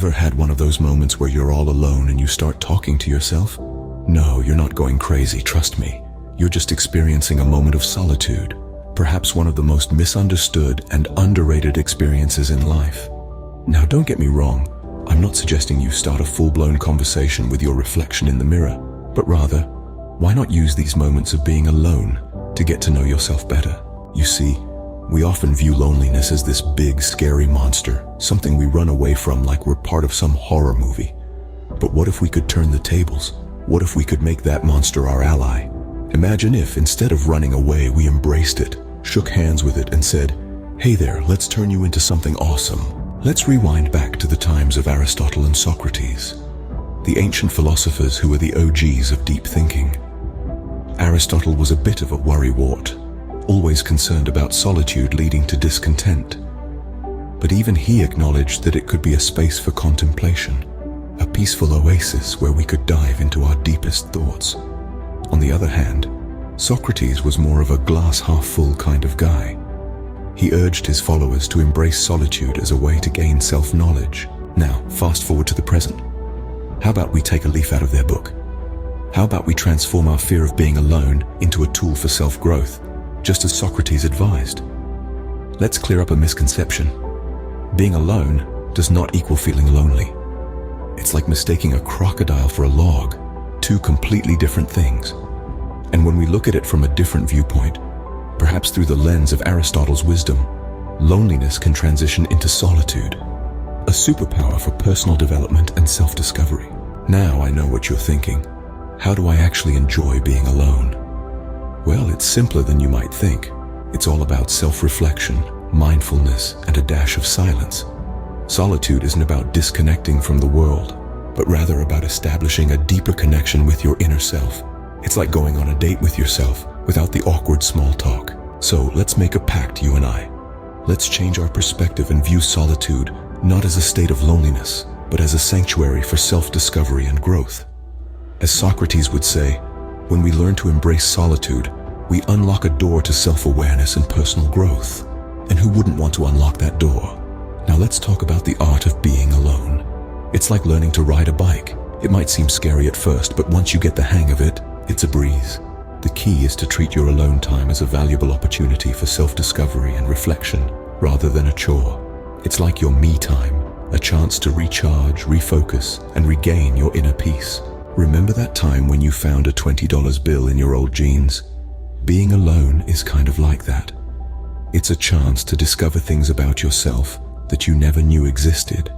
Ever had one of those moments where you're all alone and you start talking to yourself? No, you're not going crazy, trust me. You're just experiencing a moment of solitude, perhaps one of the most misunderstood and underrated experiences in life. Now, don't get me wrong, I'm not suggesting you start a full-blown conversation with your reflection in the mirror, but rather, why not use these moments of being alone to get to know yourself better? You see, we often view loneliness as this big, scary monster, something we run away from like we're part of some horror movie. But what if we could turn the tables? What if we could make that monster our ally? Imagine if, instead of running away, we embraced it, shook hands with it, and said, "Hey there, let's turn you into something awesome." Let's rewind back to the times of Aristotle and Socrates, the ancient philosophers who were the OGs of deep thinking. Aristotle was a bit of a worrywart, always concerned about solitude leading to discontent. But even he acknowledged that it could be a space for contemplation, a peaceful oasis where we could dive into our deepest thoughts. On the other hand, Socrates was more of a glass-half-full kind of guy. He urged his followers to embrace solitude as a way to gain self-knowledge. Now, fast forward to the present. How about we take a leaf out of their book? How about we transform our fear of being alone into a tool for self-growth, just as Socrates advised? Let's clear up a misconception. Being alone does not equal feeling lonely. It's like mistaking a crocodile for a log, two completely different things. And when we look at it from a different viewpoint, perhaps through the lens of Aristotle's wisdom, loneliness can transition into solitude, a superpower for personal development and self-discovery. Now I know what you're thinking. How do I actually enjoy being alone? Well, it's simpler than you might think. It's all about self-reflection, mindfulness, and a dash of silence. Solitude isn't about disconnecting from the world, but rather about establishing a deeper connection with your inner self. It's like going on a date with yourself without the awkward small talk. So let's make a pact, you and I. Let's change our perspective and view solitude not as a state of loneliness, but as a sanctuary for self-discovery and growth. As Socrates would say, when we learn to embrace solitude, we unlock a door to self-awareness and personal growth. And who wouldn't want to unlock that door? Now let's talk about the art of being alone. It's like learning to ride a bike. It might seem scary at first, but once you get the hang of it, it's a breeze. The key is to treat your alone time as a valuable opportunity for self-discovery and reflection, rather than a chore. It's like your me time, a chance to recharge, refocus, and regain your inner peace. Remember that time when you found a $20 bill in your old jeans? Being alone is kind of like that. It's a chance to discover things about yourself that you never knew existed.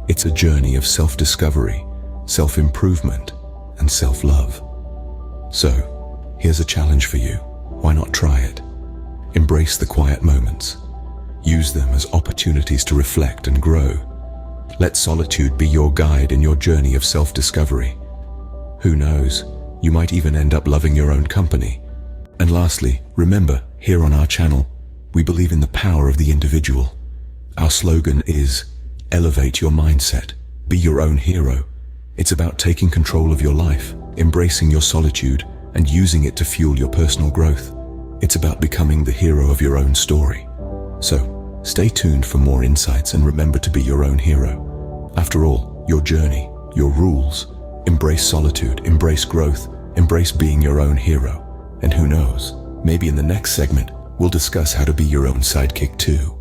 It's a journey of self-discovery, self-improvement, and self-love. So, here's a challenge for you. Why not try it? Embrace the quiet moments. Use them as opportunities to reflect and grow. Let solitude be your guide in your journey of self-discovery. Who knows, you might even end up loving your own company. And lastly, remember, here on our channel, we believe in the power of the individual. Our slogan is, elevate your mindset, be your own hero. It's about taking control of your life, embracing your solitude, and using it to fuel your personal growth. It's about becoming the hero of your own story. So, stay tuned for more insights and remember to be your own hero. After all, your journey, your rules. Embrace solitude, embrace growth, embrace being your own hero. And who knows, maybe in the next segment, we'll discuss how to be your own sidekick too.